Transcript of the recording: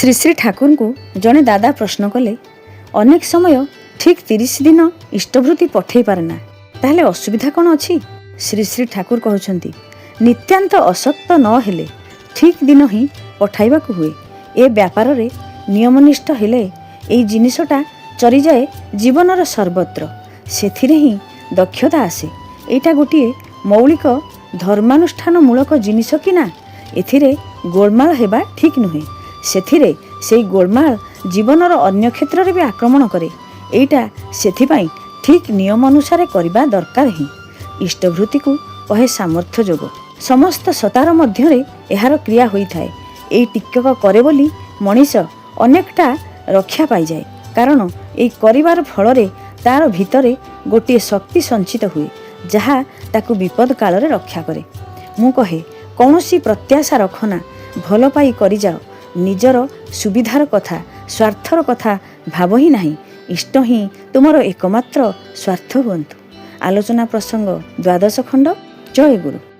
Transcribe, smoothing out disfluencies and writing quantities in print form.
ଶ୍ରୀ ଶ୍ରୀ ଠାକୁରଙ୍କୁ ଜଣେ ଦାଦା ପ୍ରଶ୍ନ କଲେ, ଅନେକ ସମୟ ଠିକ୍ 30 ଦିନ ଇଷ୍ଟଭୃତି ପଠେଇ ପାରେ ନା, ତାହେଲେ ଅସୁବିଧା କ'ଣ ଅଛି? ଶ୍ରୀ ଶ୍ରୀ ଠାକୁର କହୁଛନ୍ତି, ନିତ୍ୟାନ୍ତ ଅସକ୍ତ ନ ହେଲେ ଠିକ୍ ଦିନ ହିଁ ପଠାଇବାକୁ ହୁଏ। ଏ ବ୍ୟାପାରରେ ନିୟମନିଷ୍ଠ ହେଲେ ଏଇ ଜିନିଷଟା ଚରିଯାଏ ଜୀବନର ସର୍ବତ୍ର। ସେଥିରେ ହିଁ ଦକ୍ଷତା ଆସେ। ଏଇଟା ଗୋଟିଏ ମୌଳିକ ଧର୍ମାନୁଷ୍ଠାନମୂଳକ ଜିନିଷ କି ନା, ଏଥିରେ ଗୋଳମାଳ ହେବା ଠିକ୍ ନୁହେଁ। ସେଥିରେ ସେଇ ଗୋଳମାଳ ଜୀବନର ଅନ୍ୟ କ୍ଷେତ୍ରରେ ବି ଆକ୍ରମଣ କରେ। ଏଇଟା ସେଥିପାଇଁ ଠିକ୍ ନିୟମ ଅନୁସାରେ କରିବା ଦରକାର ହିଁ। ଇଷ୍ଟଭୃତିକୁ କହେ ସାମର୍ଥ୍ୟ ଯୋଗ। ସମସ୍ତ ସତାର ମଧ୍ୟରେ ଏହାର କ୍ରିୟା ହୋଇଥାଏ। ଏଇ ଟିକକ କରେ ବୋଲି ମଣିଷ ଅନେକଟା ରକ୍ଷା ପାଇଯାଏ। କାରଣ ଏଇ କରିବାର ଫଳରେ ତାର ଭିତରେ ଗୋଟିଏ ଶକ୍ତି ସଞ୍ଚିତ ହୁଏ, ଯାହା ତାକୁ ବିପଦ କାଳରେ ରକ୍ଷା କରେ। ମୁଁ କହେ, କୌଣସି ପ୍ରତ୍ୟାଶା ରଖନା, ଭଲ ପାଇ କରିଯାଅ। ନିଜର ସୁବିଧାର କଥା, ସ୍ୱାର୍ଥର କଥା ଭାବ ହିଁ ନାହିଁ। ଇଷ୍ଟ ହିଁ ତୁମର ଏକମାତ୍ର ସ୍ୱାର୍ଥ ହୁଅନ୍ତୁ। ଆଲୋଚନା ପ୍ରସଙ୍ଗ 12 ଖଣ୍ଡ। ଜୟ ଗୁରୁ।